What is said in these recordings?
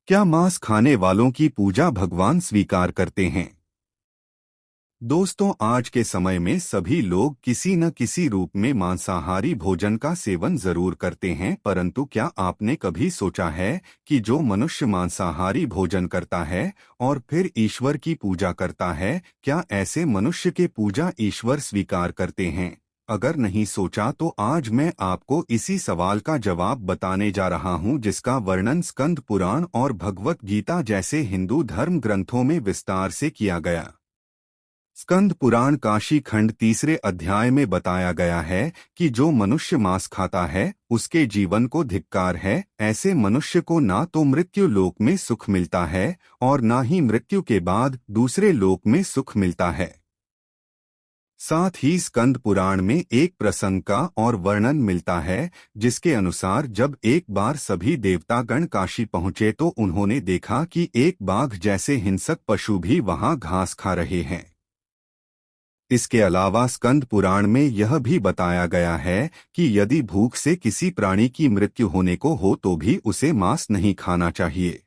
क्या मांस खाने वालों की पूजा भगवान स्वीकार करते हैं? दोस्तों, आज के समय में सभी लोग किसी न किसी रूप में मांसाहारी भोजन का सेवन जरूर करते हैं, परंतु क्या आपने कभी सोचा है कि जो मनुष्य मांसाहारी भोजन करता है और फिर ईश्वर की पूजा करता है, क्या ऐसे मनुष्य के पूजा ईश्वर स्वीकार करते हैं? अगर नहीं सोचा तो आज मैं आपको इसी सवाल का जवाब बताने जा रहा हूं, जिसका वर्णन स्कंद पुराण और भगवत गीता जैसे हिंदू धर्म ग्रंथों में विस्तार से किया गया। स्कंद पुराण काशी खंड तीसरे अध्याय में बताया गया है कि जो मनुष्य मांस खाता है उसके जीवन को धिक्कार है। ऐसे मनुष्य को ना तो मृत्यु लोक में सुख मिलता है और ना ही मृत्यु के बाद दूसरे लोक में सुख मिलता है। साथ ही स्कंद पुराण में एक प्रसंग का और वर्णन मिलता है, जिसके अनुसार जब एक बार सभी देवतागण काशी पहुंचे तो उन्होंने देखा कि एक बाघ जैसे हिंसक पशु भी वहां घास खा रहे हैं। इसके अलावा स्कंद पुराण में यह भी बताया गया है कि यदि भूख से किसी प्राणी की मृत्यु होने को हो तो भी उसे मांस नहीं खाना चाहिए।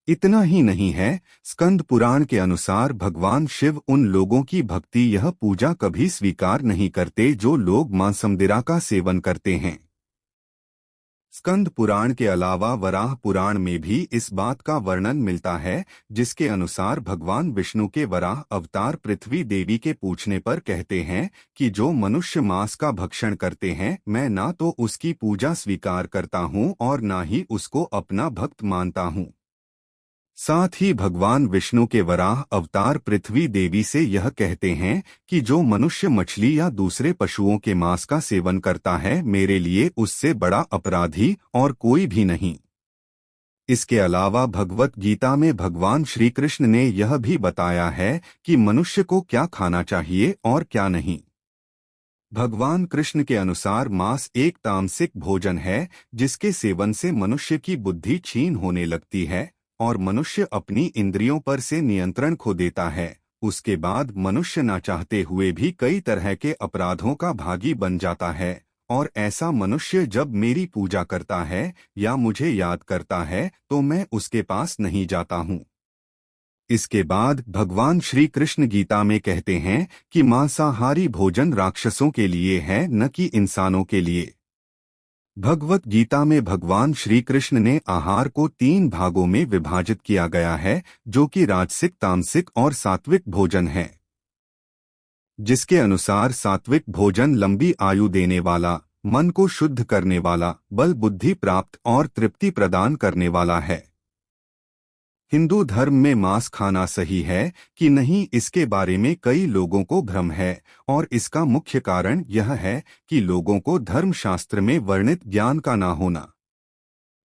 इतना ही नहीं है, स्कंद पुराण के अनुसार भगवान शिव उन लोगों की भक्ति यह पूजा कभी स्वीकार नहीं करते जो लोग मांसमदिरा का सेवन करते हैं। स्कंद पुराण के अलावा वराह पुराण में भी इस बात का वर्णन मिलता है, जिसके अनुसार भगवान विष्णु के वराह अवतार पृथ्वी देवी के पूछने पर कहते हैं कि जो मनुष्य मांस का भक्षण करते हैं, मैं ना तो उसकी पूजा स्वीकार करता हूँ और ना ही उसको अपना भक्त मानता हूँ। साथ ही भगवान विष्णु के वराह अवतार पृथ्वी देवी से यह कहते हैं कि जो मनुष्य मछली या दूसरे पशुओं के मांस का सेवन करता है, मेरे लिए उससे बड़ा अपराधी और कोई भी नहीं। इसके अलावा भगवत गीता में भगवान श्री कृष्ण ने यह भी बताया है कि मनुष्य को क्या खाना चाहिए और क्या नहीं। भगवान कृष्ण के अनुसार मांस एक तामसिक भोजन है, जिसके सेवन से मनुष्य की बुद्धि क्षीण होने लगती है और मनुष्य अपनी इंद्रियों पर से नियंत्रण खो देता है। उसके बाद मनुष्य ना चाहते हुए भी कई तरह के अपराधों का भागी बन जाता है, और ऐसा मनुष्य जब मेरी पूजा करता है या मुझे याद करता है तो मैं उसके पास नहीं जाता हूँ। इसके बाद भगवान श्री कृष्ण गीता में कहते हैं कि मांसाहारी भोजन राक्षसों के लिए है, न कि इंसानों के लिए। भगवत गीता में भगवान श्री कृष्ण ने आहार को 3 भागों में विभाजित किया गया है, जो कि राजसिक, तामसिक और सात्विक भोजन है। जिसके अनुसार सात्विक भोजन लंबी आयु देने वाला, मन को शुद्ध करने वाला, बल बुद्धि प्राप्त और तृप्ति प्रदान करने वाला है। हिंदू धर्म में मांस खाना सही है कि नहीं, इसके बारे में कई लोगों को भ्रम है, और इसका मुख्य कारण यह है कि लोगों को धर्मशास्त्र में वर्णित ज्ञान का ना होना।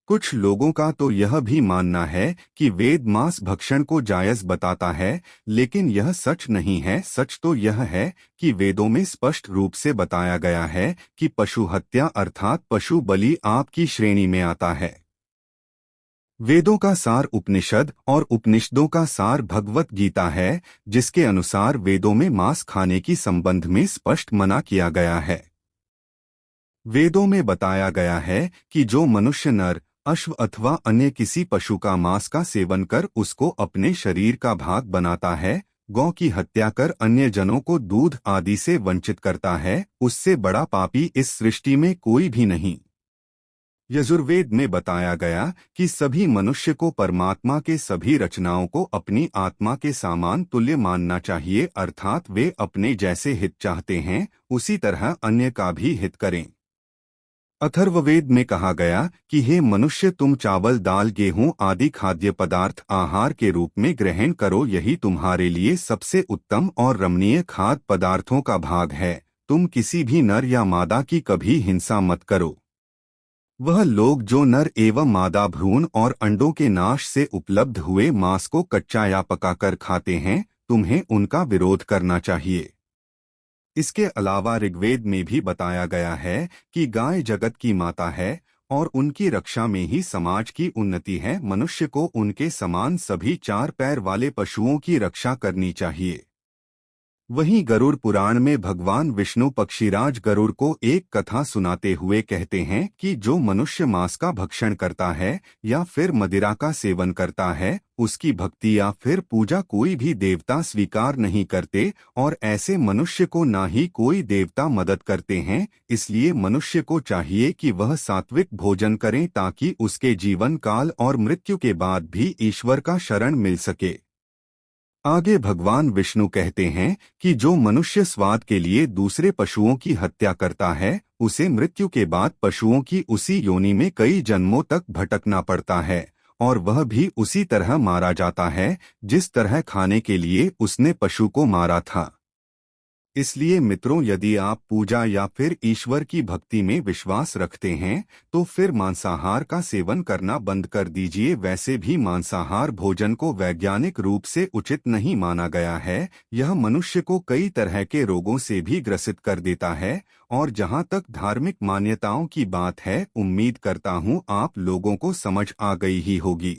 कुछ लोगों का तो यह भी मानना है कि वेद मांस भक्षण को जायज बताता है, लेकिन यह सच नहीं है। सच तो यह है कि वेदों में स्पष्ट रूप से बताया गया है कि पशु हत्या अर्थात पशु बलि आपकी श्रेणी में आता है। वेदों का सार उपनिषद और उपनिषदों का सार भगवत गीता है, जिसके अनुसार वेदों में मांस खाने की संबंध में स्पष्ट मना किया गया है। वेदों में बताया गया है कि जो मनुष्य नर, अश्व अथवा अन्य किसी पशु का मांस का सेवन कर उसको अपने शरीर का भाग बनाता है, गौ की हत्या कर अन्य जनों को दूध आदि से वंचित करता है, उससे बड़ा पापी इस सृष्टि में कोई भी नहीं। यजुर्वेद में बताया गया कि सभी मनुष्य को परमात्मा के सभी रचनाओं को अपनी आत्मा के समान तुल्य मानना चाहिए, अर्थात वे अपने जैसे हित चाहते हैं उसी तरह अन्य का भी हित करें। अथर्ववेद में कहा गया कि हे मनुष्य, तुम चावल, दाल, गेहूं आदि खाद्य पदार्थ आहार के रूप में ग्रहण करो, यही तुम्हारे लिए सबसे उत्तम और रमणीय खाद्य पदार्थों का भाग है। तुम किसी भी नर या मादा की कभी हिंसा मत करो। वह लोग जो नर एवं मादा भ्रूण और अंडों के नाश से उपलब्ध हुए मांस को कच्चा या पकाकर खाते हैं, तुम्हें उनका विरोध करना चाहिए। इसके अलावा ऋग्वेद में भी बताया गया है कि गाय जगत की माता है और उनकी रक्षा में ही समाज की उन्नति है। मनुष्य को उनके समान सभी 4 पैर वाले पशुओं की रक्षा करनी चाहिए। वहीं गरुड़ पुराण में भगवान विष्णु पक्षीराज गरुड़ को एक कथा सुनाते हुए कहते हैं कि जो मनुष्य मांस का भक्षण करता है या फिर मदिरा का सेवन करता है, उसकी भक्ति या फिर पूजा कोई भी देवता स्वीकार नहीं करते और ऐसे मनुष्य को ना ही कोई देवता मदद करते हैं। इसलिए मनुष्य को चाहिए कि वह सात्विक भोजन करें ताकि उसके जीवन काल और मृत्यु के बाद भी ईश्वर का शरण मिल सके। आगे भगवान विष्णु कहते हैं कि जो मनुष्य स्वाद के लिए दूसरे पशुओं की हत्या करता है, उसे मृत्यु के बाद पशुओं की उसी योनि में कई जन्मों तक भटकना पड़ता है और वह भी उसी तरह मारा जाता है जिस तरह खाने के लिए उसने पशु को मारा था। इसलिए मित्रों, यदि आप पूजा या फिर ईश्वर की भक्ति में विश्वास रखते हैं तो फिर मांसाहार का सेवन करना बंद कर दीजिए। वैसे भी मांसाहार भोजन को वैज्ञानिक रूप से उचित नहीं माना गया है। यह मनुष्य को कई तरह के रोगों से भी ग्रसित कर देता है। और जहां तक धार्मिक मान्यताओं की बात है, उम्मीद करता हूं आप लोगों को समझ आ गई ही होगी।